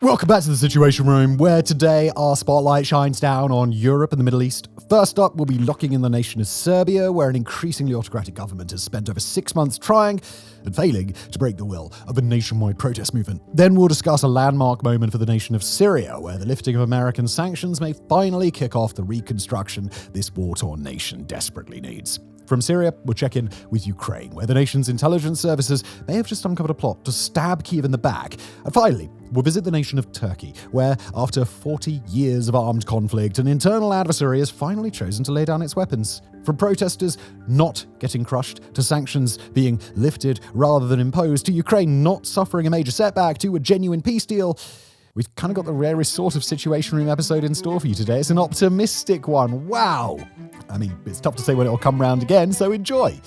Welcome back to the Situation Room, where today our spotlight shines down on Europe and the Middle East. First up, we'll be looking in the nation of Serbia, where an increasingly autocratic government has spent over 6 months trying and failing to break the will of a nationwide protest movement. Then we'll discuss a landmark moment for the nation of Syria, where the lifting of American sanctions may finally kick off the reconstruction this war-torn nation desperately needs. From Syria, we'll check in with Ukraine, where the nation's intelligence services may have just uncovered a plot to stab Kyiv in the back. And finally, we'll visit the nation of Turkey, where, after 40 years of armed conflict, an internal adversary has finally chosen to lay down its weapons. From protesters not getting crushed, to sanctions being lifted rather than imposed, to Ukraine not suffering a major setback, to a genuine peace deal, we've kind of got the rarest sort of Situation Room episode in store for you today. It's an optimistic one. Wow! I mean, it's tough to say when it'll come round again, so enjoy.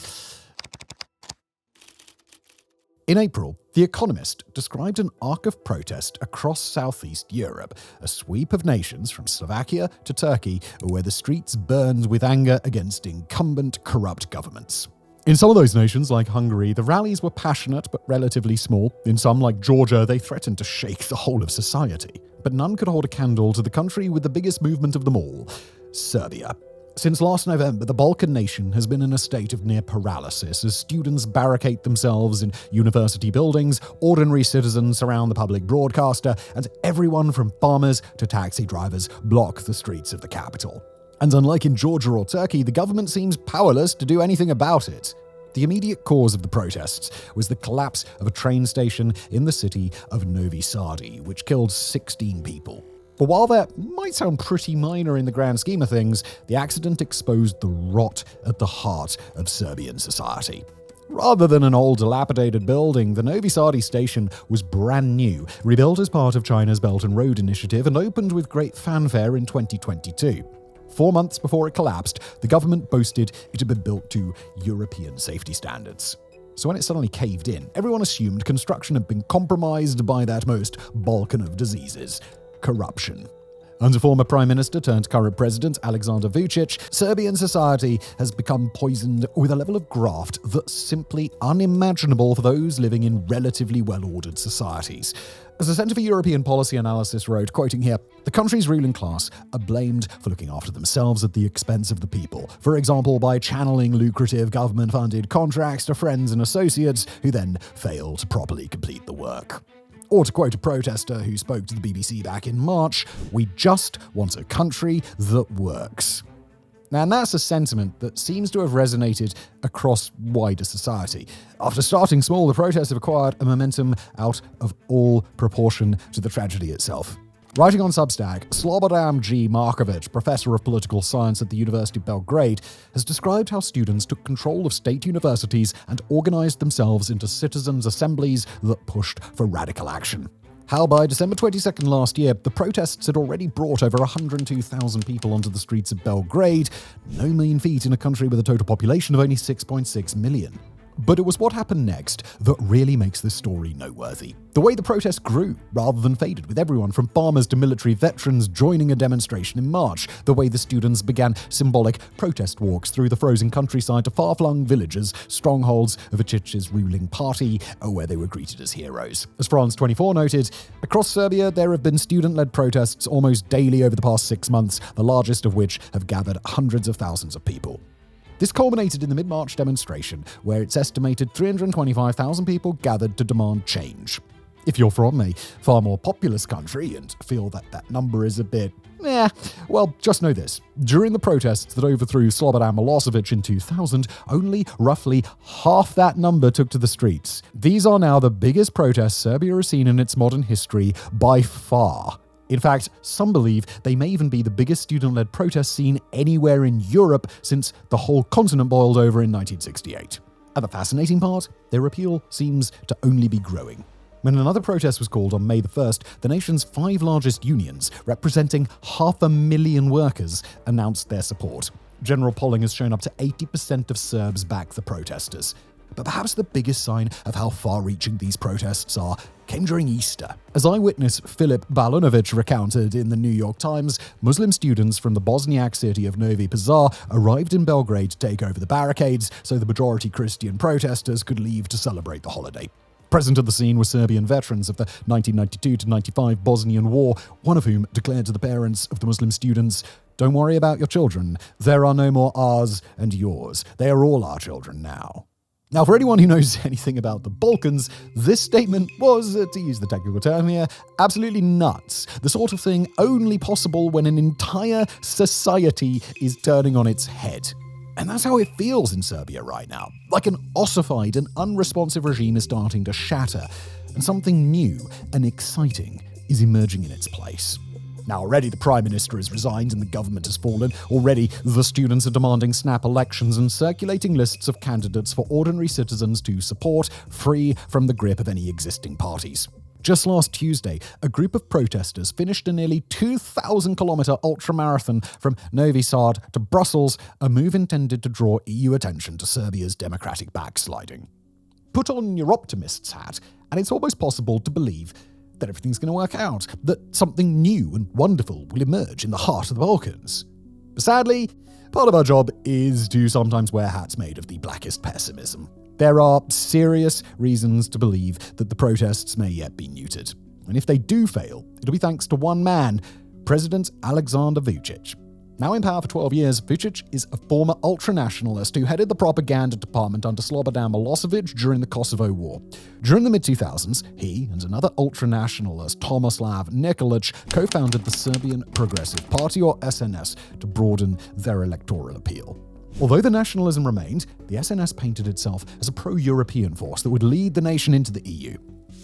In April, The Economist described an arc of protest across southeast Europe, a sweep of nations from Slovakia to Turkey, where the streets burned with anger against incumbent corrupt governments. In some of those nations, like Hungary, the rallies were passionate but relatively small. In some, like Georgia, they threatened to shake the whole of society. But none could hold a candle to the country with the biggest movement of them all, Serbia. Since last November, the Balkan nation has been in a state of near paralysis as students barricade themselves in university buildings, ordinary citizens surround the public broadcaster, and everyone from farmers to taxi drivers block the streets of the capital. And unlike in Georgia or Turkey, the government seems powerless to do anything about it. The immediate cause of the protests was the collapse of a train station in the city of Novi Sad, which killed 16 people. But while that might sound pretty minor in the grand scheme of things, the accident exposed the rot at the heart of Serbian society. Rather than an old, dilapidated building, the Novi Sad station was brand new, rebuilt as part of China's Belt and Road Initiative, and opened with great fanfare in 2022. 4 months before it collapsed, the government boasted it had been built to European safety standards. So when it suddenly caved in, everyone assumed construction had been compromised by that most Balkan of diseases: corruption. Under former Prime Minister turned current President Aleksandar Vučić, Serbian society has become poisoned with a level of graft that's simply unimaginable for those living in relatively well-ordered societies. As the Centre for European Policy Analysis wrote, quoting here, "The country's ruling class are blamed for looking after themselves at the expense of the people, for example by channeling lucrative government-funded contracts to friends and associates who then fail to properly complete the work." Or to quote a protester who spoke to the BBC back in March, "We just want a country that works." Now, and that's a sentiment that seems to have resonated across wider society. After starting small, the protests have acquired a momentum out of all proportion to the tragedy itself. Writing on Substack, Slobodan G. Markovic, professor of political science at the University of Belgrade, has described how students took control of state universities and organized themselves into citizens' assemblies that pushed for radical action. How by December 22nd last year, the protests had already brought over 102,000 people onto the streets of Belgrade, no mean feat in a country with a total population of only 6.6 million. But it was what happened next that really makes this story noteworthy. The way the protest grew, rather than faded, with everyone from farmers to military veterans joining a demonstration in March. The way the students began symbolic protest walks through the frozen countryside to far-flung villages, strongholds of Vučić's ruling party, where they were greeted as heroes. As France 24 noted, across Serbia there have been student-led protests almost daily over the past 6 months, the largest of which have gathered hundreds of thousands of people. This culminated in the mid-March demonstration, where it's estimated 325,000 people gathered to demand change. If you're from a far more populous country and feel that that number is a bit well, just know this. During the protests that overthrew Slobodan Milosevic in 2000, only roughly half that number took to the streets. These are now the biggest protests Serbia has seen in its modern history by far. In fact, some believe they may even be the biggest student-led protest seen anywhere in Europe since the whole continent boiled over in 1968. And the fascinating part, their appeal seems to only be growing. When another protest was called on May the 1st, the nation's 5 largest unions, representing 500,000 workers, announced their support. General polling has shown up to 80% of Serbs back the protesters. But perhaps the biggest sign of how far-reaching these protests are came during Easter. As eyewitness Filip Balunovic recounted in the New York Times, Muslim students from the Bosniak city of Novi Pazar arrived in Belgrade to take over the barricades so the majority Christian protesters could leave to celebrate the holiday. Present at the scene were Serbian veterans of the 1992-95 Bosnian War, one of whom declared to the parents of the Muslim students, "Don't worry about your children. There are no more ours and yours. They are all our children now." Now, for anyone who knows anything about the Balkans, this statement was, to use the technical term here, absolutely nuts. The sort of thing only possible when an entire society is turning on its head. And that's how it feels in Serbia right now. Like an ossified and unresponsive regime is starting to shatter, and something new and exciting is emerging in its place. Now, already the Prime Minister has resigned and the government has fallen. Already, the students are demanding snap elections and circulating lists of candidates for ordinary citizens to support, free from the grip of any existing parties. Just last Tuesday, a group of protesters finished a nearly 2,000-kilometre ultramarathon from Novi Sad to Brussels, a move intended to draw EU attention to Serbia's democratic backsliding. Put on your optimist's hat, and it's almost possible to believe that everything's going to work out, that something new and wonderful will emerge in the heart of the Balkans. But sadly, part of our job is to sometimes wear hats made of the blackest pessimism. There are serious reasons to believe that the protests may yet be neutered. And if they do fail, it'll be thanks to one man, President Aleksandar Vučić. Now in power for 12 years, Vučić is a former ultranationalist who headed the propaganda department under Slobodan Milosevic during the Kosovo War. During the mid-2000s, he and another ultranationalist, Tomislav Nikolic, co-founded the Serbian Progressive Party, or SNS, to broaden their electoral appeal. Although the nationalism remained, the SNS painted itself as a pro-European force that would lead the nation into the EU.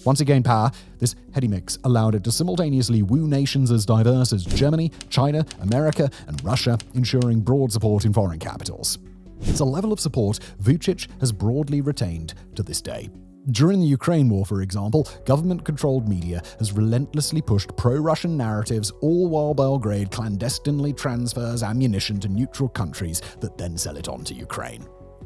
Once it gained power, this heady mix allowed it to simultaneously woo nations as diverse as Germany, China, America, and Russia, ensuring broad support in foreign capitals. It's a level of support Vučić has broadly retained to this day. During the Ukraine war, for example, government-controlled media has relentlessly pushed pro-Russian narratives, all while Belgrade clandestinely transfers ammunition to neutral countries that then sell it on to Ukraine.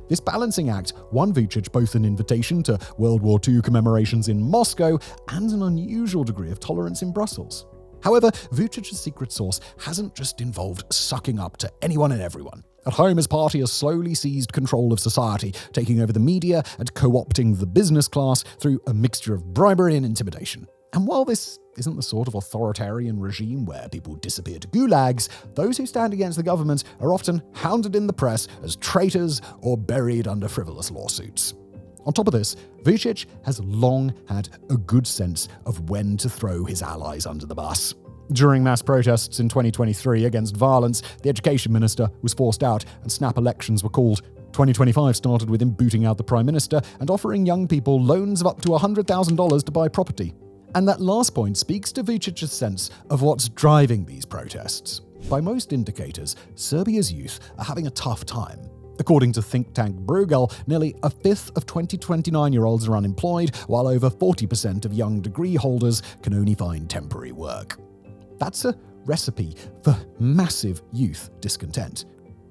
This balancing act won Vučić both an invitation to World War II commemorations in Moscow and an unusual degree of tolerance in Brussels. However, Vučić's secret sauce hasn't just involved sucking up to anyone and everyone. At home, his party has slowly seized control of society, taking over the media and co-opting the business class through a mixture of bribery and intimidation. And while this isn't the sort of authoritarian regime where people disappear to gulags, those who stand against the government are often hounded in the press as traitors or buried under frivolous lawsuits. On top of this, Vučić has long had a good sense of when to throw his allies under the bus. During mass protests in 2023 against violence, the education minister was forced out and snap elections were called. 2025 started with him booting out the prime minister and offering young people loans of up to $100,000 to buy property. And that last point speaks to Vučić's sense of what's driving these protests. By most indicators, Serbia's youth are having a tough time. According to think tank Bruegel, nearly a fifth of 20-29-year-olds are unemployed, while over 40% of young degree holders can only find temporary work. That's a recipe for massive youth discontent.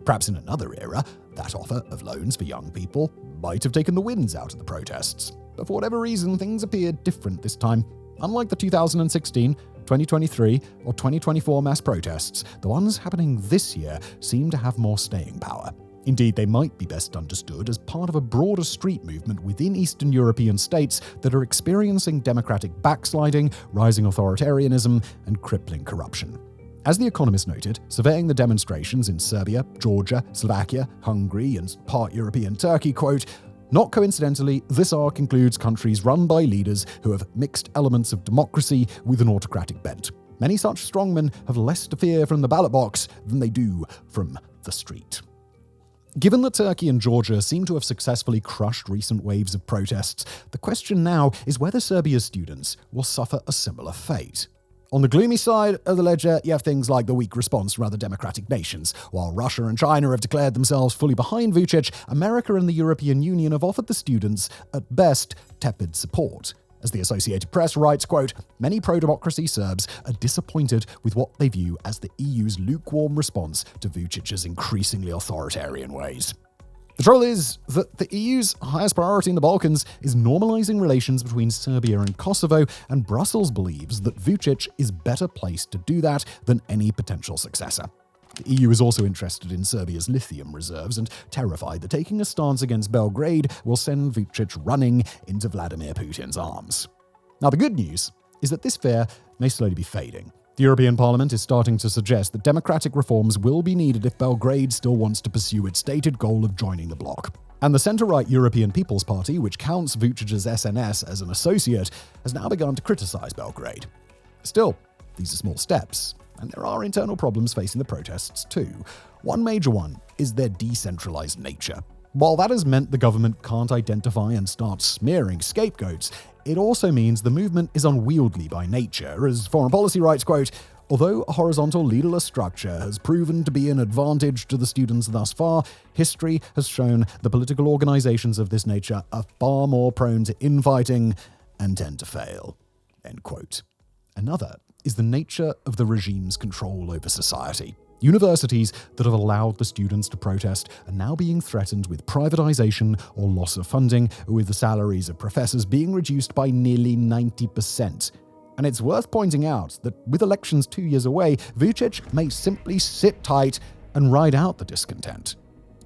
Perhaps in another era, that offer of loans for young people might have taken the winds out of the protests. But for whatever reason, things appeared different this time. Unlike the 2016, 2023, or 2024 mass protests, the ones happening this year seem to have more staying power. Indeed, they might be best understood as part of a broader street movement within Eastern European states that are experiencing democratic backsliding, rising authoritarianism, and crippling corruption. As The Economist noted, surveying the demonstrations in Serbia, Georgia, Slovakia, Hungary, and part European Turkey, quote, "Not coincidentally, this arc includes countries run by leaders who have mixed elements of democracy with an autocratic bent. Many such strongmen have less to fear from the ballot box than they do from the street." Given that Turkey and Georgia seem to have successfully crushed recent waves of protests, the question now is whether Serbia's students will suffer a similar fate. On the gloomy side of the ledger, you have things like the weak response from other democratic nations. While Russia and China have declared themselves fully behind Vučić, America and the European Union have offered the students, at best, tepid support. As the Associated Press writes, quote, "Many pro-democracy Serbs are disappointed with what they view as the EU's lukewarm response to Vučić's increasingly authoritarian ways." The trouble is that the EU's highest priority in the Balkans is normalizing relations between Serbia and Kosovo, and Brussels believes that Vučić is better placed to do that than any potential successor. The EU is also interested in Serbia's lithium reserves and terrified that taking a stance against Belgrade will send Vučić running into Vladimir Putin's arms. Now, the good news is that this fear may slowly be fading. The European Parliament is starting to suggest that democratic reforms will be needed if Belgrade still wants to pursue its stated goal of joining the bloc. And the centre-right European People's Party, which counts Vučić's SNS as an associate, has now begun to criticise Belgrade. Still, these are small steps, and there are internal problems facing the protests too. One major one is their decentralised nature. While that has meant the government can't identify and start smearing scapegoats, it also means the movement is unwieldy by nature. As Foreign Policy writes, quote, "Although a horizontal leaderless structure has proven to be an advantage to the students thus far, history has shown the political organizations of this nature are far more prone to infighting and tend to fail." End quote. Another is the nature of the regime's control over society. Universities that have allowed the students to protest are now being threatened with privatization or loss of funding, with the salaries of professors being reduced by nearly 90%. And it's worth pointing out that with elections 2 years away, Vučić may simply sit tight and ride out the discontent.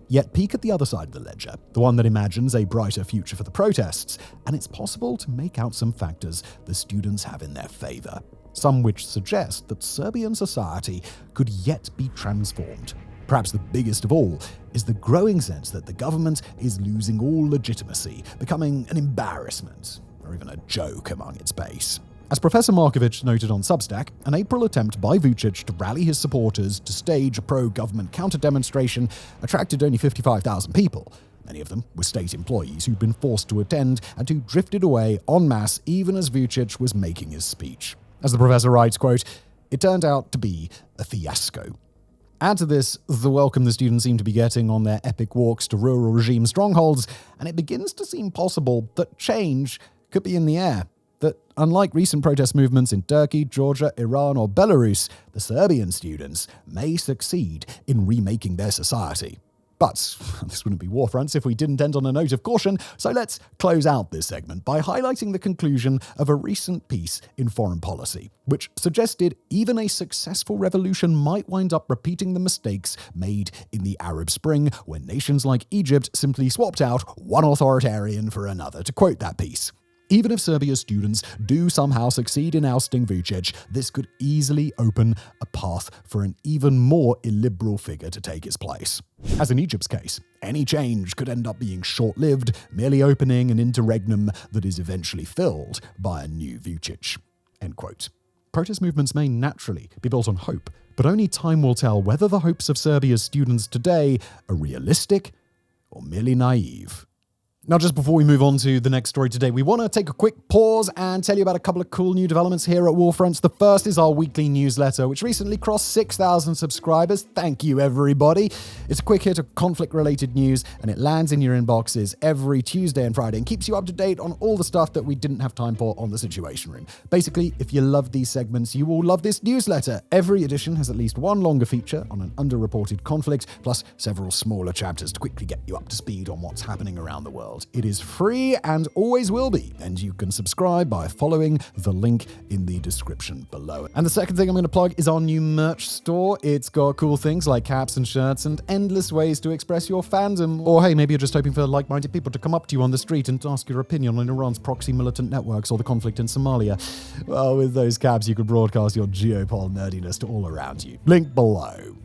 Yet peek at the other side of the ledger, the one that imagines a brighter future for the protests, and it's possible to make out some factors the students have in their favour. Some which suggest that Serbian society could yet be transformed. Perhaps the biggest of all is the growing sense that the government is losing all legitimacy, becoming an embarrassment, or even a joke among its base. As Professor Markovic noted on Substack, an April attempt by Vučić to rally his supporters to stage a pro-government counter-demonstration attracted only 55,000 people. Many of them were state employees who'd been forced to attend and who drifted away en masse even as Vučić was making his speech. As the professor writes, quote, "It turned out to be a fiasco." Add to this the welcome the students seem to be getting on their epic walks to rural regime strongholds, and it begins to seem possible that change could be in the air. That unlike recent protest movements in Turkey, Georgia, Iran, or Belarus, the Serbian students may succeed in remaking their society. But this wouldn't be WarFronts if we didn't end on a note of caution, so let's close out this segment by highlighting the conclusion of a recent piece in Foreign Policy, which suggested even a successful revolution might wind up repeating the mistakes made in the Arab Spring, when nations like Egypt simply swapped out one authoritarian for another. To quote that piece, "Even if Serbia's students do somehow succeed in ousting Vučić, this could easily open a path for an even more illiberal figure to take his place. As in Egypt's case, any change could end up being short-lived, merely opening an interregnum that is eventually filled by a new Vučić." End quote. Protest movements may naturally be built on hope, but only time will tell whether the hopes of Serbia's students today are realistic or merely naive. Now, just before we move on to the next story today, we want to take a quick pause and tell you about a couple of cool new developments here at WarFronts. The first is our weekly newsletter, which recently crossed 6,000 subscribers. Thank you, everybody. It's a quick hit of conflict-related news, and it lands in your inboxes every Tuesday and Friday and keeps you up to date on all the stuff that we didn't have time for on the Situation Room. Basically, if you love these segments, you will love this newsletter. Every edition has at least one longer feature on an underreported conflict, plus several smaller chapters to quickly get you up to speed on what's happening around the world. It is free and always will be, and you can subscribe by following the link in the description below. And the second thing I'm going to plug is our new merch store. It's got cool things like caps and shirts and endless ways to express your fandom. Or hey, maybe you're just hoping for like-minded people to come up to you on the street and ask your opinion on Iran's proxy militant networks or the conflict in Somalia. Well, with those caps, you could broadcast your geopol nerdiness to all around you. Link below.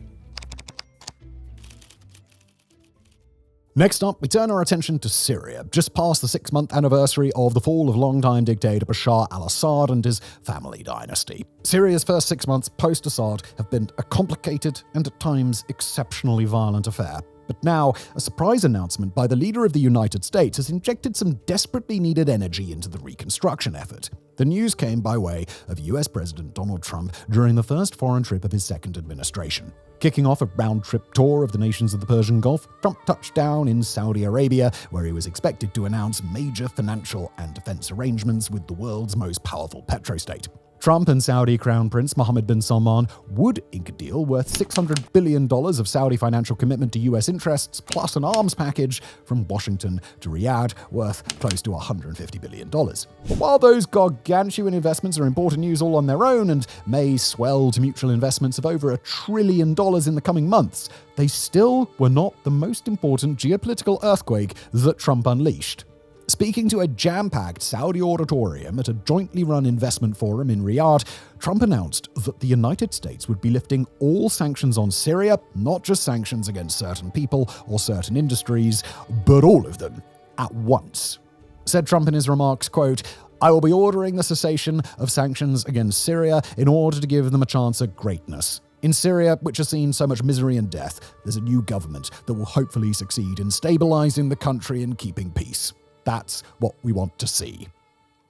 Next up, we turn our attention to Syria, just past the 6-month anniversary of the fall of longtime dictator Bashar al-Assad and his family dynasty. Syria's first 6 months post-Assad have been a complicated and at times exceptionally violent affair. But now, a surprise announcement by the leader of the United States has injected some desperately needed energy into the reconstruction effort. The news came by way of US President Donald Trump during the first foreign trip of his second administration. Kicking off a round-trip tour of the nations of the Persian Gulf, Trump touched down in Saudi Arabia, where he was expected to announce major financial and defense arrangements with the world's most powerful petrostate. Trump and Saudi Crown Prince Mohammed bin Salman would ink a deal worth $600 billion of Saudi financial commitment to US interests, plus an arms package from Washington to Riyadh worth close to $150 billion. But while those gargantuan investments are important news all on their own and may swell to mutual investments of over $1 trillion in the coming months, they still were not the most important geopolitical earthquake that Trump unleashed. Speaking to a jam-packed Saudi auditorium at a jointly run investment forum in Riyadh, Trump announced that the United States would be lifting all sanctions on Syria, not just sanctions against certain people or certain industries, but all of them at once. Said Trump in his remarks, quote, "I will be ordering the cessation of sanctions against Syria in order to give them a chance at greatness. In Syria, which has seen so much misery and death, there's a new government that will hopefully succeed in stabilizing the country and keeping peace. That's what we want to see."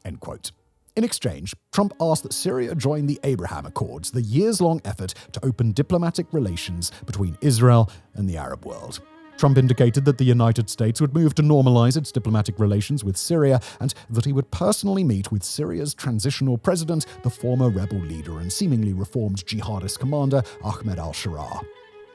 End quote. In exchange, Trump asked that Syria join the Abraham Accords, the years-long effort to open diplomatic relations between Israel and the Arab world. Trump indicated that the United States would move to normalize its diplomatic relations with Syria and that he would personally meet with Syria's transitional president, the former rebel leader and seemingly reformed jihadist commander Ahmed al-Sharaa.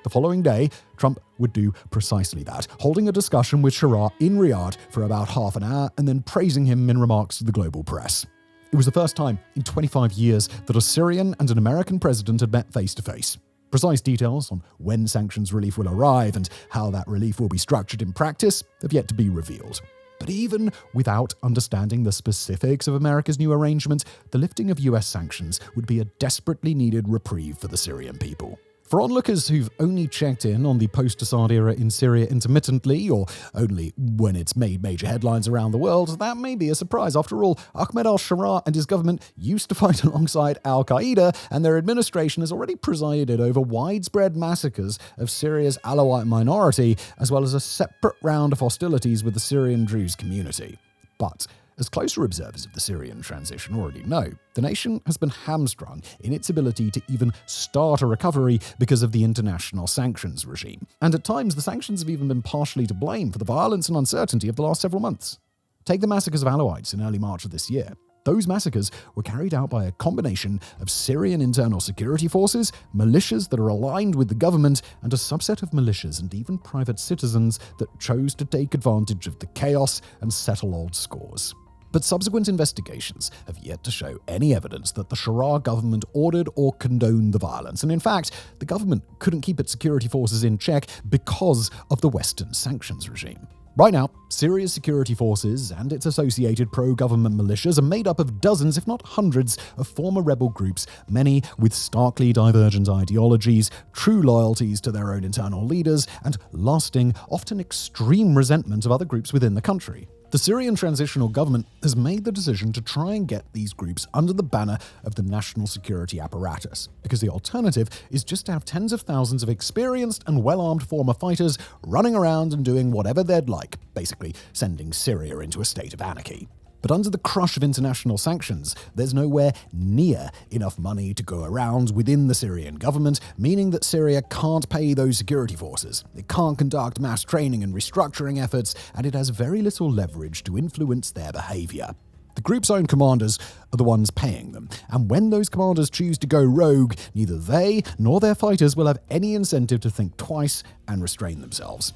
The following day, Trump would do precisely that, holding a discussion with Sharaa in Riyadh for about half an hour and then praising him in remarks to the global press. It was the first time in 25 years that a Syrian and an American president had met face-to-face. Precise details on when sanctions relief will arrive and how that relief will be structured in practice have yet to be revealed. But even without understanding the specifics of America's new arrangement, the lifting of US sanctions would be a desperately needed reprieve for the Syrian people. For onlookers who've only checked in on the post-Assad era in Syria intermittently, or only when it's made major headlines around the world, that may be a surprise. After all, Ahmed al-Sharaa and his government used to fight alongside al-Qaeda, and their administration has already presided over widespread massacres of Syria's Alawite minority, as well as a separate round of hostilities with the Syrian Druze community. But as closer observers of the Syrian transition already know, the nation has been hamstrung in its ability to even start a recovery because of the international sanctions regime. And at times, the sanctions have even been partially to blame for the violence and uncertainty of the last several months. Take the massacres of Alawites in early March of this year. Those massacres were carried out by a combination of Syrian internal security forces, militias that are aligned with the government, and a subset of militias and even private citizens that chose to take advantage of the chaos and settle old scores. But subsequent investigations have yet to show any evidence that the Sharaa government ordered or condoned the violence. And in fact, the government couldn't keep its security forces in check because of the Western sanctions regime. Right now, Syria's security forces and its associated pro-government militias are made up of dozens, if not hundreds, of former rebel groups, many with starkly divergent ideologies, true loyalties to their own internal leaders, and lasting, often extreme resentment of other groups within the country. The Syrian transitional government has made the decision to try and get these groups under the banner of the national security apparatus, because the alternative is just to have tens of thousands of experienced and well-armed former fighters running around and doing whatever they'd like, basically sending Syria into a state of anarchy. But under the crush of international sanctions, there's nowhere near enough money to go around within the Syrian government, meaning that Syria can't pay those security forces. It can't conduct mass training and restructuring efforts, and it has very little leverage to influence their behavior. The group's own commanders are the ones paying them, and when those commanders choose to go rogue, neither they nor their fighters will have any incentive to think twice and restrain themselves.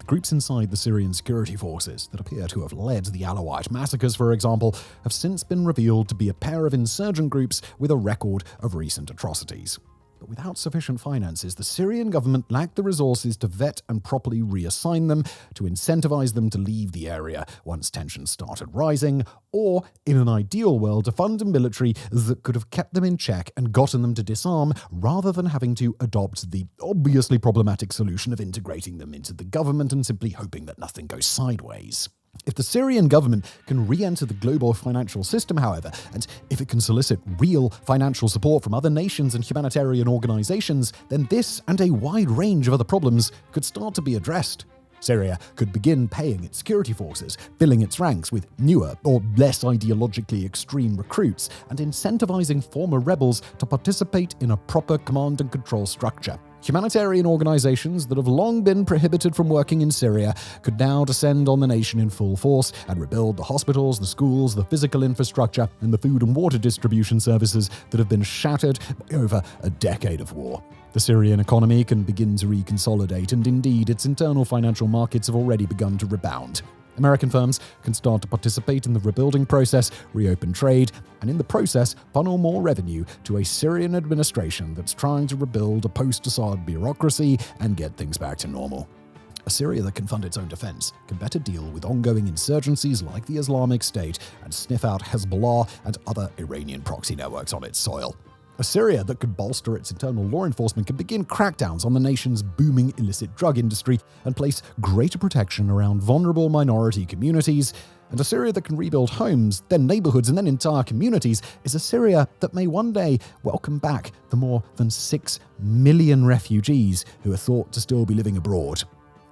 Groups inside the Syrian security forces that appear to have led the Alawite massacres, for example, have since been revealed to be a pair of insurgent groups with a record of recent atrocities. But without sufficient finances, the Syrian government lacked the resources to vet and properly reassign them, to incentivize them to leave the area once tensions started rising, or, in an ideal world, to fund a military that could have kept them in check and gotten them to disarm, rather than having to adopt the obviously problematic solution of integrating them into the government and simply hoping that nothing goes sideways. If the Syrian government can re-enter the global financial system, however, and if it can solicit real financial support from other nations and humanitarian organizations, then this and a wide range of other problems could start to be addressed. Syria could begin paying its security forces, filling its ranks with newer or less ideologically extreme recruits, and incentivizing former rebels to participate in a proper command and control structure. Humanitarian organizations that have long been prohibited from working in Syria could now descend on the nation in full force and rebuild the hospitals, the schools, the physical infrastructure, and the food and water distribution services that have been shattered by over a decade of war. The Syrian economy can begin to reconsolidate, and indeed, its internal financial markets have already begun to rebound. American firms can start to participate in the rebuilding process, reopen trade, and in the process, funnel more revenue to a Syrian administration that's trying to rebuild a post-Assad bureaucracy and get things back to normal. A Syria that can fund its own defense can better deal with ongoing insurgencies like the Islamic State and sniff out Hezbollah and other Iranian proxy networks on its soil. A Syria that could bolster its internal law enforcement can begin crackdowns on the nation's booming illicit drug industry and place greater protection around vulnerable minority communities. And a Syria that can rebuild homes, then neighborhoods, and then entire communities is a Syria that may one day welcome back the more than 6 million refugees who are thought to still be living abroad.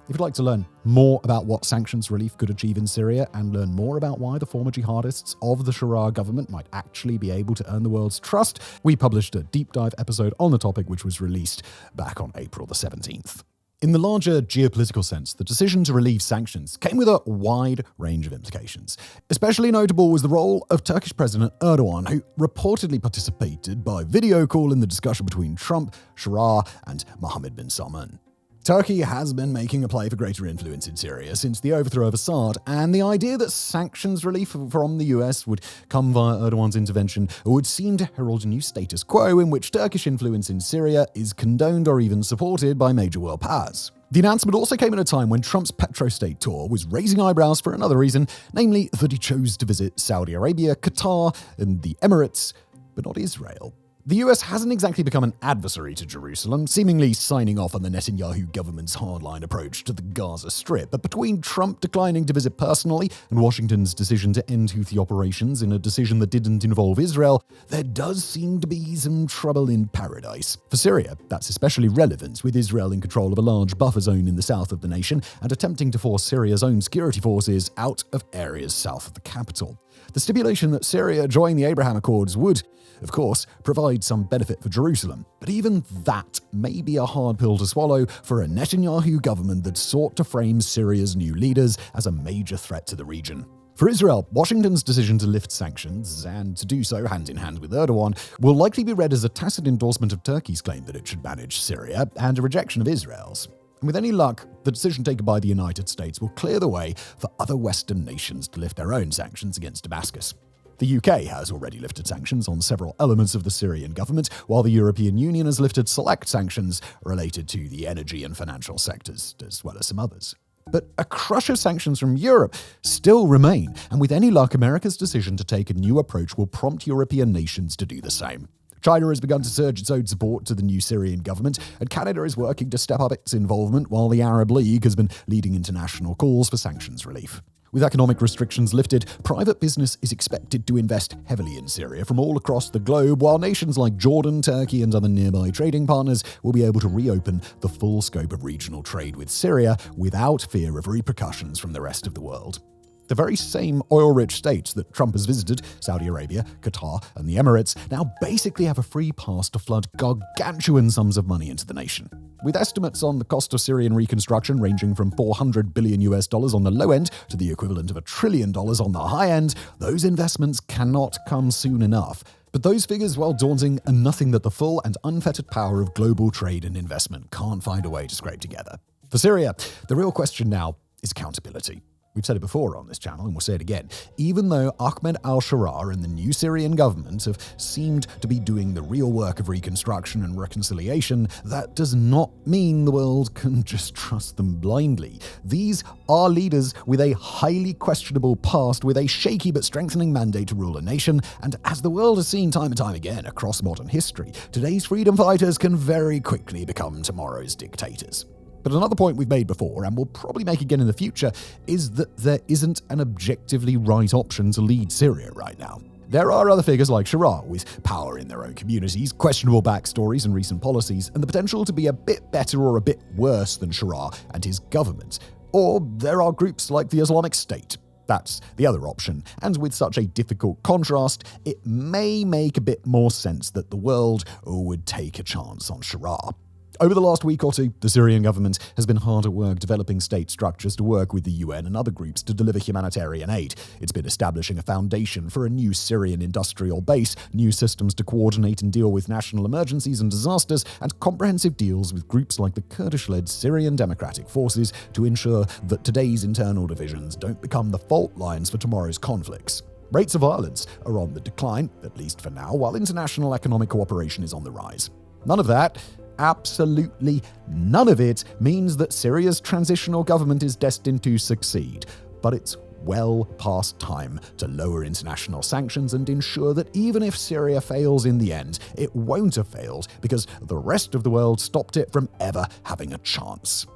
If you'd like to learn more about what sanctions relief could achieve in Syria and learn more about why the former jihadists of the Sharia government might actually be able to earn the world's trust, we published a deep dive episode on the topic which was released back on April the 17th. In the larger geopolitical sense, the decision to relieve sanctions came with a wide range of implications. Especially notable was the role of Turkish President Erdogan, who reportedly participated by video call in the discussion between Trump, Sharia, and Mohammed bin Salman. Turkey has been making a play for greater influence in Syria since the overthrow of Assad, and the idea that sanctions relief from the US would come via Erdogan's intervention would seem to herald a new status quo in which Turkish influence in Syria is condoned or even supported by major world powers. The announcement also came at a time when Trump's petrostate tour was raising eyebrows for another reason, namely that he chose to visit Saudi Arabia, Qatar, and the Emirates, but not Israel. The US hasn't exactly become an adversary to Jerusalem, seemingly signing off on the Netanyahu government's hardline approach to the Gaza Strip. But between Trump declining to visit personally and Washington's decision to end Houthi operations in a decision that didn't involve Israel, there does seem to be some trouble in paradise. For Syria, that's especially relevant, with Israel in control of a large buffer zone in the south of the nation and attempting to force Syria's own security forces out of areas south of the capital. The stipulation that Syria join the Abraham Accords would, of course, provide some benefit for Jerusalem, but even that may be a hard pill to swallow for a Netanyahu government that sought to frame Syria's new leaders as a major threat to the region. For Israel, Washington's decision to lift sanctions, and to do so hand in hand with Erdogan, will likely be read as a tacit endorsement of Turkey's claim that it should manage Syria and a rejection of Israel's. And with any luck, the decision taken by the United States will clear the way for other Western nations to lift their own sanctions against Damascus. The UK has already lifted sanctions on several elements of the Syrian government, while the European Union has lifted select sanctions related to the energy and financial sectors, as well as some others. But a crush of sanctions from Europe still remain, and with any luck, America's decision to take a new approach will prompt European nations to do the same. China has begun to surge its own support to the new Syrian government, and Canada is working to step up its involvement, while the Arab League has been leading international calls for sanctions relief. With economic restrictions lifted, private business is expected to invest heavily in Syria from all across the globe, while nations like Jordan, Turkey, and other nearby trading partners will be able to reopen the full scope of regional trade with Syria without fear of repercussions from the rest of the world. The very same oil-rich states that Trump has visited, Saudi Arabia, Qatar, and the Emirates, now basically have a free pass to flood gargantuan sums of money into the nation. With estimates on the cost of Syrian reconstruction ranging from $400 billion on the low end to the equivalent of $1 trillion on the high end, those investments cannot come soon enough. But those figures, while daunting, are nothing that the full and unfettered power of global trade and investment can't find a way to scrape together. For Syria, the real question now is accountability. We've said it before on this channel, and we'll say it again. Even though Ahmed al-Sharaa and the new Syrian government have seemed to be doing the real work of reconstruction and reconciliation, that does not mean the world can just trust them blindly. These are leaders with a highly questionable past, with a shaky but strengthening mandate to rule a nation, and as the world has seen time and time again across modern history, today's freedom fighters can very quickly become tomorrow's dictators. But another point we've made before, and will probably make again in the future, is that there isn't an objectively right option to lead Syria right now. There are other figures like Sharaa, with power in their own communities, questionable backstories and recent policies, and the potential to be a bit better or a bit worse than Sharaa and his government. Or there are groups like the Islamic State. That's the other option, and with such a difficult contrast, it may make a bit more sense that the world would take a chance on Sharaa. Over the last week or two, the Syrian government has been hard at work developing state structures to work with the UN and other groups to deliver humanitarian aid. It's been establishing a foundation for a new Syrian industrial base, new systems to coordinate and deal with national emergencies and disasters, and comprehensive deals with groups like the Kurdish-led Syrian Democratic Forces to ensure that today's internal divisions don't become the fault lines for tomorrow's conflicts. Rates of violence are on the decline, at least for now, while international economic cooperation is on the rise. None of that, absolutely none of it, means that Syria's transitional government is destined to succeed. But it's well past time to lower international sanctions and ensure that even if Syria fails in the end, it won't have failed because the rest of the world stopped it from ever having a chance.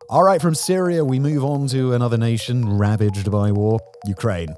Alright, from Syria we move on to another nation ravaged by war, Ukraine.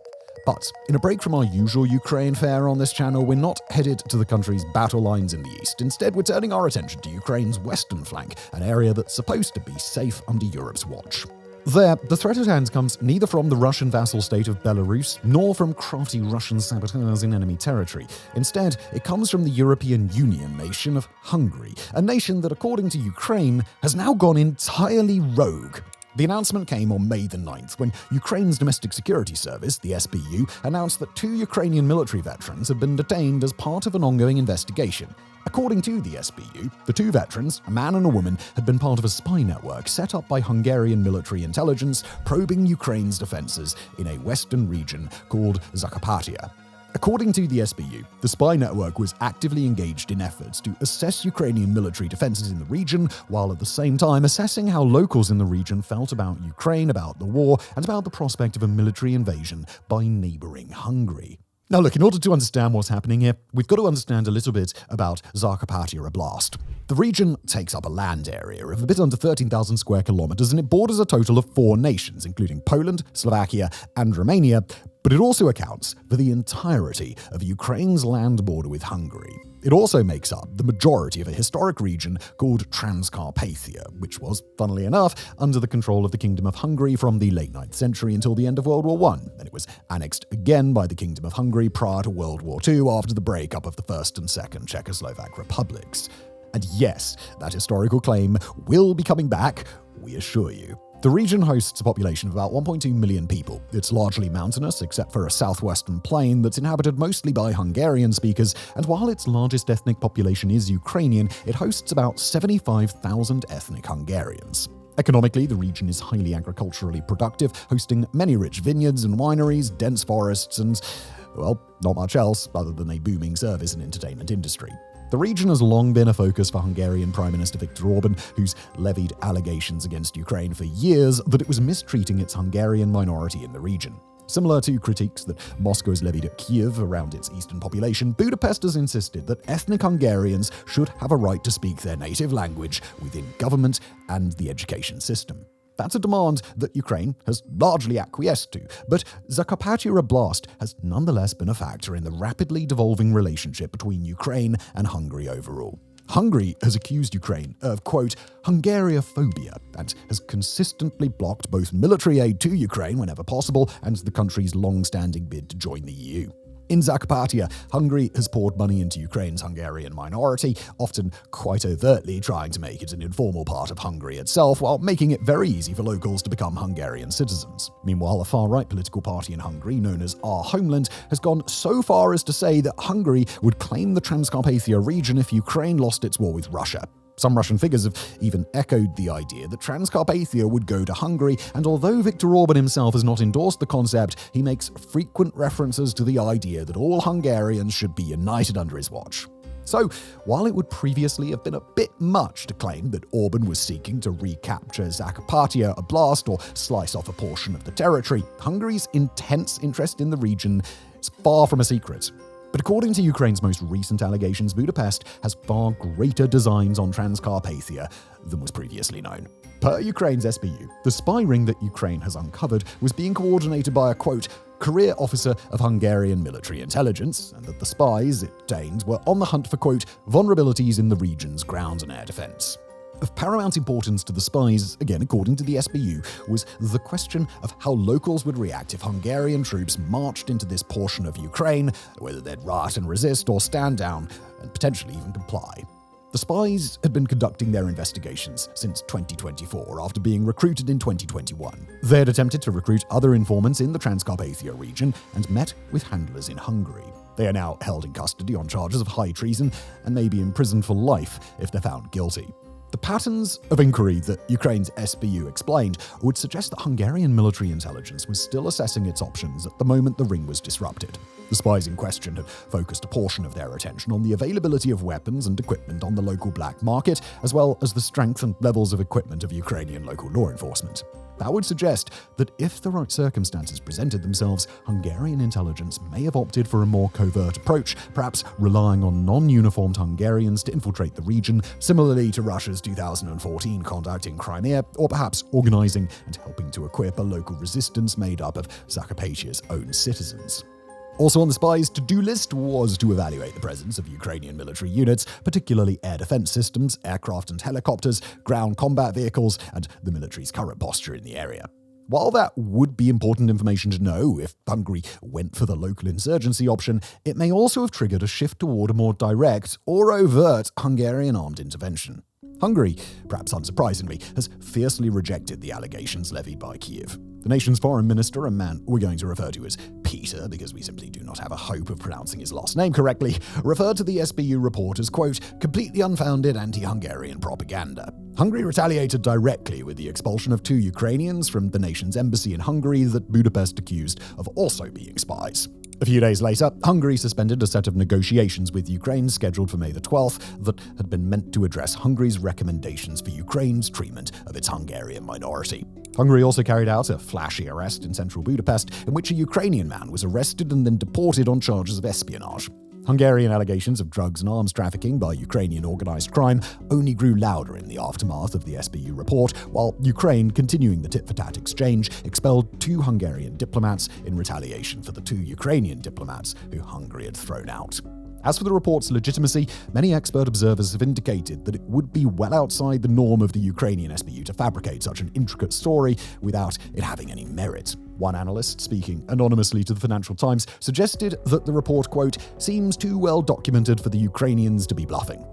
But in a break from our usual Ukraine fare on this channel, we're not headed to the country's battle lines in the east. Instead, we're turning our attention to Ukraine's western flank, an area that's supposed to be safe under Europe's watch. There, the threat at hand comes neither from the Russian vassal state of Belarus, nor from crafty Russian saboteurs in enemy territory. Instead, it comes from the European Union nation of Hungary, a nation that, according to Ukraine, has now gone entirely rogue. The announcement came on May the 9th when Ukraine's Domestic Security Service, the SBU, announced that 2 Ukrainian military veterans had been detained as part of an ongoing investigation. According to the SBU, the 2 veterans, a man and a woman, had been part of a spy network set up by Hungarian military intelligence probing Ukraine's defenses in a western region called Zakarpattia. According to the SBU, the spy network was actively engaged in efforts to assess Ukrainian military defenses in the region, while at the same time assessing how locals in the region felt about Ukraine, about the war, and about the prospect of a military invasion by neighboring Hungary. Now look, in order to understand what's happening here, we've got to understand a little bit about Zakarpattia Oblast. The region takes up a land area of a bit under 13,000 square kilometers, and it borders a total of 4 nations, including Poland, Slovakia, and Romania, but it also accounts for the entirety of Ukraine's land border with Hungary. It also makes up the majority of a historic region called Transcarpathia, which was, funnily enough, under the control of the Kingdom of Hungary from the late 9th century until the end of World War I, and it was annexed again by the Kingdom of Hungary prior to World War II after the breakup of the First and Second Czechoslovak republics. And yes, that historical claim will be coming back, we assure you. The region hosts a population of about 1.2 million people. It's largely mountainous, except for a southwestern plain that's inhabited mostly by Hungarian speakers, and while its largest ethnic population is Ukrainian, it hosts about 75,000 ethnic Hungarians. Economically, the region is highly agriculturally productive, hosting many rich vineyards and wineries, dense forests, and, well, not much else other than a booming service and entertainment industry. The region has long been a focus for Hungarian Prime Minister Viktor Orban, who's levied allegations against Ukraine for years that it was mistreating its Hungarian minority in the region. Similar to critiques that Moscow has levied at Kyiv around its eastern population, Budapest has insisted that ethnic Hungarians should have a right to speak their native language within government and the education system. That's a demand that Ukraine has largely acquiesced to, but Zakarpattia Oblast has nonetheless been a factor in the rapidly devolving relationship between Ukraine and Hungary overall. Hungary has accused Ukraine of, quote, Hungariophobia, and has consistently blocked both military aid to Ukraine whenever possible and the country's long-standing bid to join the EU. In Zakarpattia, Hungary has poured money into Ukraine's Hungarian minority, often quite overtly trying to make it an informal part of Hungary itself, while making it very easy for locals to become Hungarian citizens. Meanwhile, a far-right political party in Hungary, known as Our Homeland, has gone so far as to say that Hungary would claim the Transcarpathia region if Ukraine lost its war with Russia. Some Russian figures have even echoed the idea that Transcarpathia would go to Hungary, and although Viktor Orban himself has not endorsed the concept, he makes frequent references to the idea that all Hungarians should be united under his watch. So, while it would previously have been a bit much to claim that Orban was seeking to recapture Zakarpattia Oblast or slice off a portion of the territory, Hungary's intense interest in the region is far from a secret. But according to Ukraine's most recent allegations, Budapest has far greater designs on Transcarpathia than was previously known. Per Ukraine's SBU, the spy ring that Ukraine has uncovered was being coordinated by a, quote, career officer of Hungarian military intelligence, and that the spies it detained were on the hunt for, quote, vulnerabilities in the region's ground and air defense. Of paramount importance to the spies, again according to the SBU, was the question of how locals would react if Hungarian troops marched into this portion of Ukraine, whether they'd riot and resist or stand down, and potentially even comply. The Spies had been conducting their investigations since 2024 after being recruited in 2021. They had attempted to recruit other informants in the Transcarpathia region and met with handlers in Hungary. They are now held in custody on charges of high treason and may be imprisoned for life if they're found guilty. The patterns of inquiry that Ukraine's SBU explained would suggest that Hungarian military intelligence was still assessing its options at the moment the ring was disrupted. The spies in question had focused a portion of their attention on the availability of weapons and equipment on the local black market, as well as the strength and levels of equipment of Ukrainian local law enforcement. That would suggest that if the right circumstances presented themselves, Hungarian intelligence may have opted for a more covert approach, perhaps relying on non-uniformed Hungarians to infiltrate the region, similarly to Russia's 2014 conduct in Crimea, or perhaps organizing and helping to equip a local resistance made up of Zakarpathya's own citizens. Also on the Spies' to-do list was to evaluate the presence of Ukrainian military units, particularly air defense systems, aircraft and helicopters, ground combat vehicles, and the military's current posture in the area. While that would be important information to know if Hungary went for the local insurgency option, it may also have triggered a shift toward a more direct or overt Hungarian armed intervention. Hungary, perhaps unsurprisingly, has fiercely rejected the allegations levied by Kyiv. The nation's foreign minister, a man we're going to refer to as Peter because we simply do not have a hope of pronouncing his last name correctly, referred to the SBU report as, quote, completely unfounded anti-Hungarian propaganda. Hungary retaliated directly with the expulsion of 2 Ukrainians from the nation's embassy in Hungary that Budapest accused of also being spies. A few days later, Hungary suspended a set of negotiations with Ukraine scheduled for May the 12th that had been meant to address Hungary's recommendations for Ukraine's treatment of its Hungarian minority. Hungary also carried out a flashy arrest in central Budapest in which a Ukrainian man was arrested and then deported on charges of espionage. Hungarian allegations of drugs and arms trafficking by Ukrainian organized crime only grew louder in the aftermath of the SBU report, while Ukraine, continuing the tit-for-tat exchange, expelled 2 Hungarian diplomats in retaliation for the 2 Ukrainian diplomats who Hungary had thrown out. As for the report's legitimacy, many expert observers have indicated that it would be well outside the norm of the Ukrainian SBU to fabricate such an intricate story without it having any merit. One analyst, speaking anonymously to the Financial Times, suggested that the report, quote, seems too well documented for the Ukrainians to be bluffing.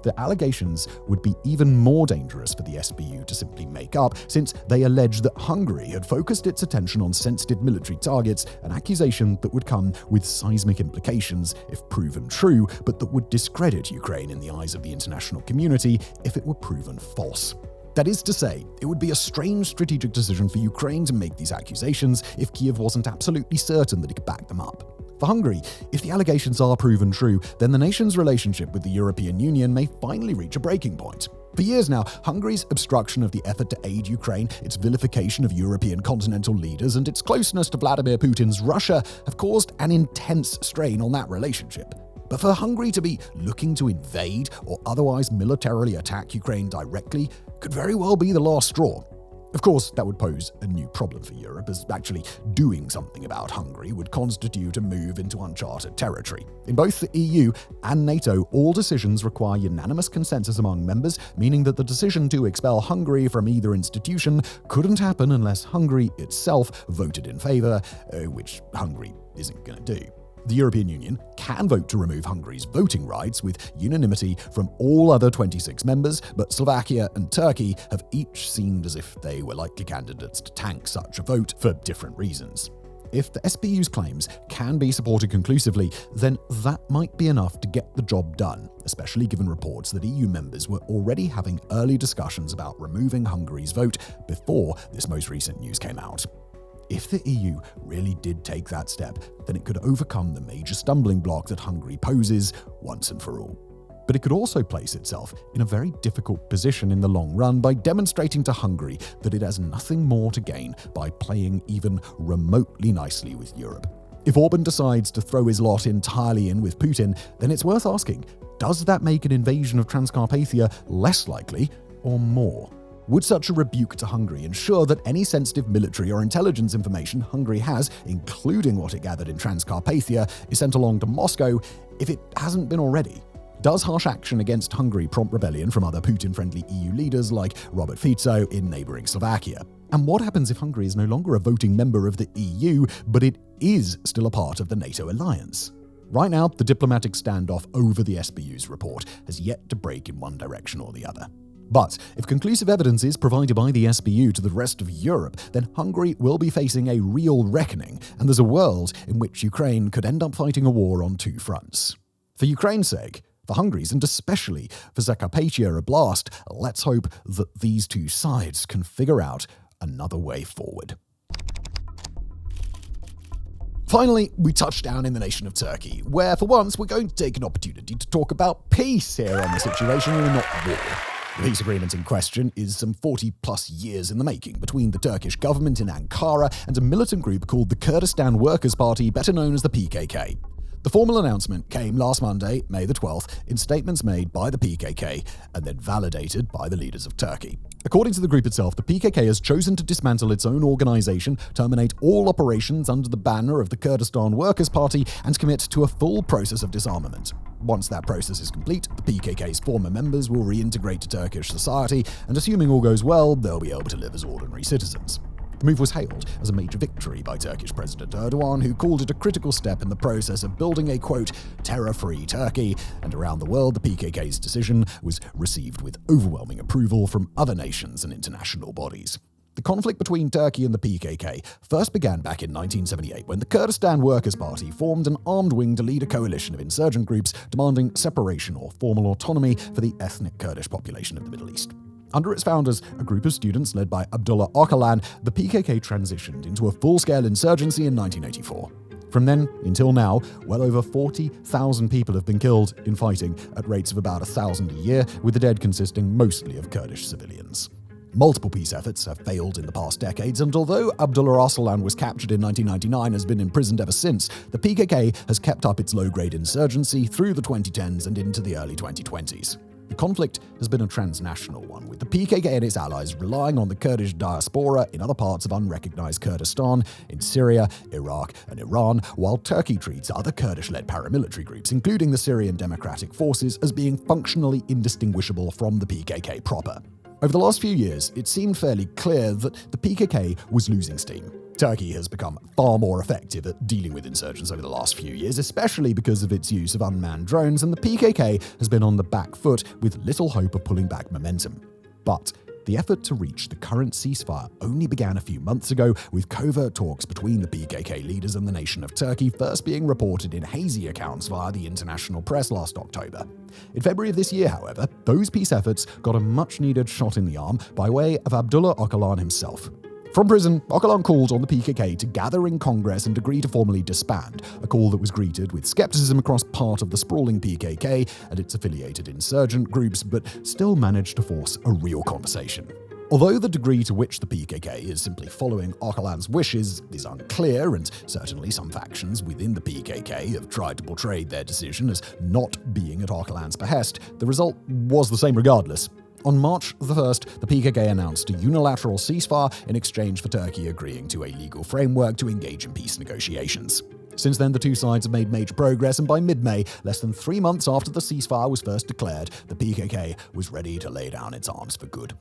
The allegations would be even more dangerous for the SBU to simply make up, since they allege that Hungary had focused its attention on sensitive military targets, an accusation that would come with seismic implications if proven true, but that would discredit Ukraine in the eyes of the international community if it were proven false. That is to say, it would be a strange strategic decision for Ukraine to make these accusations if Kyiv wasn't absolutely certain that it could back them up. For Hungary, if the allegations are proven true, then the nation's relationship with the European Union may finally reach a breaking point. For years now, Hungary's obstruction of the effort to aid Ukraine, its vilification of European continental leaders, and its closeness to Vladimir Putin's Russia have caused an intense strain on that relationship. But for Hungary to be looking to invade or otherwise militarily attack Ukraine directly could very well be the last straw. Of course, that would pose a new problem for Europe, as actually doing something about Hungary would constitute a move into uncharted territory. In both the EU and NATO, all decisions require unanimous consensus among members, meaning that the decision to expel Hungary from either institution couldn't happen unless Hungary itself voted in favour, which Hungary isn't going to do. The European Union can vote to remove Hungary's voting rights with unanimity from all other 26 members, but Slovakia and Turkey have each seemed as if they were likely candidates to tank such a vote for different reasons. If the SBU's claims can be supported conclusively, then that might be enough to get the job done, especially given reports that EU members were already having early discussions about removing Hungary's vote before this most recent news came out. If the EU really did take that step, then it could overcome the major stumbling block that Hungary poses once and for all. But it could also place itself in a very difficult position in the long run by demonstrating to Hungary that it has nothing more to gain by playing even remotely nicely with Europe. If Orban decides to throw his lot entirely in with Putin, then it's worth asking, does that make an invasion of Transcarpathia less likely or more? Would such a rebuke to Hungary ensure that any sensitive military or intelligence information Hungary has, including what it gathered in Transcarpathia, is sent along to Moscow if it hasn't been already? Does harsh action against Hungary prompt rebellion from other Putin-friendly EU leaders like Robert Fico in neighbouring Slovakia? And what happens if Hungary is no longer a voting member of the EU, but it is still a part of the NATO alliance? Right now, the diplomatic standoff over the SBU's report has yet to break in one direction or the other. But if conclusive evidence is provided by the SBU to the rest of Europe, then Hungary will be facing a real reckoning, and there's a world in which Ukraine could end up fighting a war on two fronts. For Ukraine's sake, for Hungary's, and especially for Zakarpattia Oblast, let's hope that these two sides can figure out another way forward. Finally, we touch down in the nation of Turkey, where for once we're going to take an opportunity to talk about peace here on the situation and not war. The peace agreement in question is some 40-plus years in the making between the Turkish government in Ankara and a militant group called the Kurdistan Workers' Party, better known as the PKK. The formal announcement came last Monday, May the 12th, in statements made by the PKK and then validated by the leaders of Turkey. According to the group itself, the PKK has chosen to dismantle its own organization, terminate all operations under the banner of the Kurdistan Workers' Party, and commit to a full process of disarmament. Once that process is complete, the PKK's former members will reintegrate to Turkish society, and assuming all goes well, they'll be able to live as ordinary citizens. The move was hailed as a major victory by Turkish President Erdogan, who called it a critical step in the process of building a, quote, terror-free Turkey, and around the world the PKK's decision was received with overwhelming approval from other nations and international bodies. The conflict between Turkey and the PKK first began back in 1978 when the Kurdistan Workers' Party formed an armed wing to lead a coalition of insurgent groups demanding separation or formal autonomy for the ethnic Kurdish population of the Middle East. Under its founders, a group of students led by Abdullah Öcalan, the PKK transitioned into a full-scale insurgency in 1984. From then until now, well over 40,000 people have been killed in fighting at rates of about 1,000 a year, with the dead consisting mostly of Kurdish civilians. Multiple peace efforts have failed in the past decades, and although Abdullah Öcalan was captured in 1999 and has been imprisoned ever since, the PKK has kept up its low-grade insurgency through the 2010s and into the early 2020s. The conflict has been a transnational one, with the PKK and its allies relying on the Kurdish diaspora in other parts of unrecognized Kurdistan, in Syria, Iraq, and Iran, while Turkey treats other Kurdish-led paramilitary groups, including the Syrian Democratic Forces, as being functionally indistinguishable from the PKK proper. Over the last few years, it seemed fairly clear that the PKK was losing steam. Turkey has become far more effective at dealing with insurgents over the last few years, especially because of its use of unmanned drones, and the PKK has been on the back foot with little hope of pulling back momentum. But the effort to reach the current ceasefire only began a few months ago, with covert talks between the PKK leaders and the nation of Turkey first being reported in hazy accounts via the international press last October. In February of this year, however, those peace efforts got a much-needed shot in the arm by way of Abdullah Öcalan himself. From prison, Öcalan called on the PKK to gather in Congress and agree to formally disband, a call that was greeted with skepticism across part of the sprawling PKK and its affiliated insurgent groups, but still managed to force a real conversation. Although the degree to which the PKK is simply following Öcalan's wishes is unclear, and certainly some factions within the PKK have tried to portray their decision as not being at Öcalan's behest, the result was the same regardless. On March the 1st, the PKK announced a unilateral ceasefire in exchange for Turkey agreeing to a legal framework to engage in peace negotiations. Since then, the two sides have made major progress, and by mid-May, less than 3 months after the ceasefire was first declared, the PKK was ready to lay down its arms for good.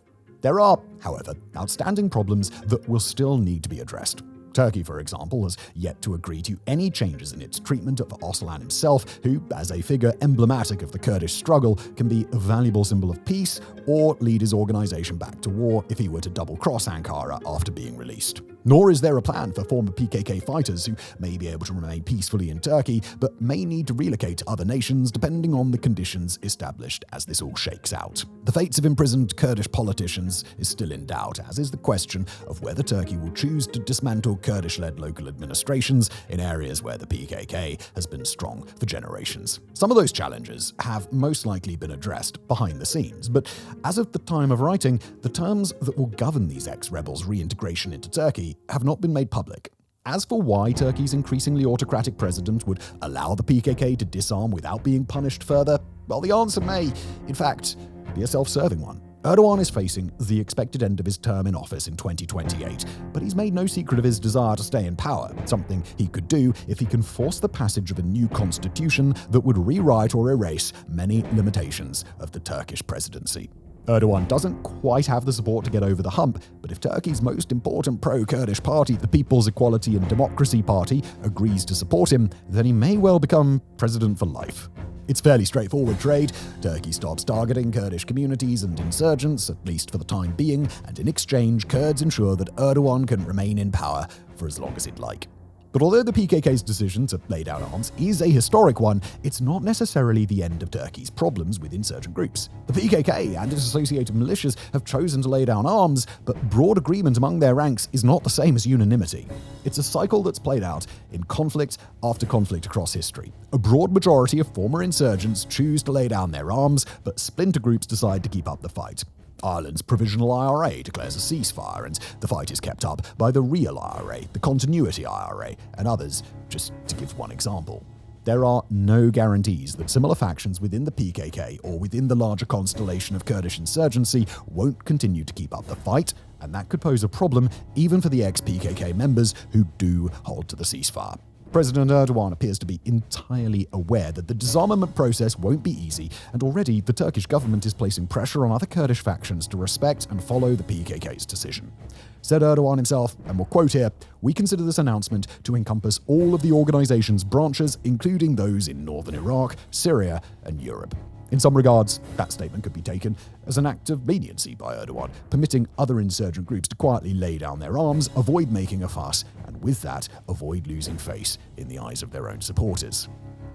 There are, however, outstanding problems that will still need to be addressed. Turkey, for example, has yet to agree to any changes in its treatment of Öcalan himself, who, as a figure emblematic of the Kurdish struggle, can be a valuable symbol of peace or lead his organization back to war if he were to double-cross Ankara after being released. Nor is there a plan for former PKK fighters who may be able to remain peacefully in Turkey, but may need to relocate to other nations depending on the conditions established as this all shakes out. The fates of imprisoned Kurdish politicians is still in doubt, as is the question of whether Turkey will choose to dismantle Kurdish-led local administrations in areas where the PKK has been strong for generations. Some of those challenges have most likely been addressed behind the scenes, but as of the time of writing, the terms that will govern these ex-rebels' reintegration into Turkey have not been made public. As for why Turkey's increasingly autocratic president would allow the PKK to disarm without being punished further, well, the answer may, in fact, be a self-serving one. Erdogan is facing the expected end of his term in office in 2028, but he's made no secret of his desire to stay in power, something he could do if he can force the passage of a new constitution that would rewrite or erase many limitations of the Turkish presidency. Erdogan doesn't quite have the support to get over the hump, but if Turkey's most important pro-Kurdish party, the People's Equality and Democracy Party, agrees to support him, then he may well become president for life. It's fairly straightforward trade. Turkey stops targeting Kurdish communities and insurgents, at least for the time being, and in exchange, Kurds ensure that Erdogan can remain in power for as long as he'd like. But although the PKK's decision to lay down arms is a historic one, it's not necessarily the end of Turkey's problems with insurgent groups. The PKK and its associated militias have chosen to lay down arms, but broad agreement among their ranks is not the same as unanimity. It's a cycle that's played out in conflict after conflict across history. A broad majority of former insurgents choose to lay down their arms, but splinter groups decide to keep up the fight. Ireland's provisional IRA declares a ceasefire, and the fight is kept up by the real IRA, the continuity IRA, and others, just to give one example. There are no guarantees that similar factions within the PKK or within the larger constellation of Kurdish insurgency won't continue to keep up the fight, and that could pose a problem even for the ex-PKK members who do hold to the ceasefire. President Erdogan appears to be entirely aware that the disarmament process won't be easy, and already the Turkish government is placing pressure on other Kurdish factions to respect and follow the PKK's decision. Said Erdogan himself, and we'll quote here, "We consider this announcement to encompass all of the organization's branches, including those in northern Iraq, Syria, and Europe." In some regards, that statement could be taken as an act of leniency by Erdogan, permitting other insurgent groups to quietly lay down their arms, avoid making a fuss, and with that, avoid losing face in the eyes of their own supporters.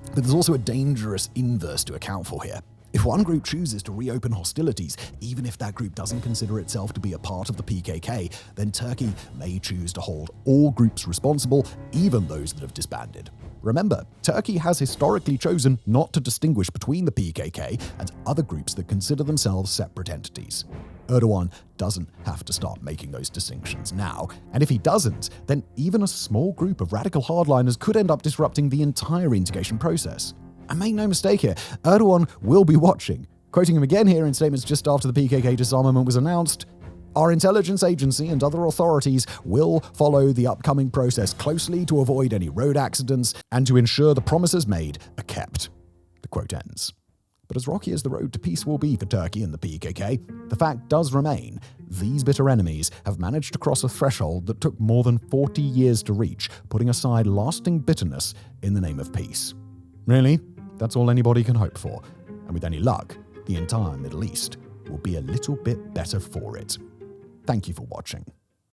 But there's also a dangerous inverse to account for here. If one group chooses to reopen hostilities, even if that group doesn't consider itself to be a part of the PKK, then Turkey may choose to hold all groups responsible, even those that have disbanded. Remember, Turkey has historically chosen not to distinguish between the PKK and other groups that consider themselves separate entities. Erdogan doesn't have to start making those distinctions now, and if he doesn't, then even a small group of radical hardliners could end up disrupting the entire integration process. And make no mistake here, Erdogan will be watching. Quoting him again here in statements just after the PKK disarmament was announced, "Our intelligence agency and other authorities will follow the upcoming process closely to avoid any road accidents and to ensure the promises made are kept." The quote ends. But as rocky as the road to peace will be for Turkey and the PKK, the fact does remain, these bitter enemies have managed to cross a threshold that took more than 40 years to reach, putting aside lasting bitterness in the name of peace. Really, that's all anybody can hope for, and with any luck, the entire Middle East will be a little bit better for it. Thank you for watching.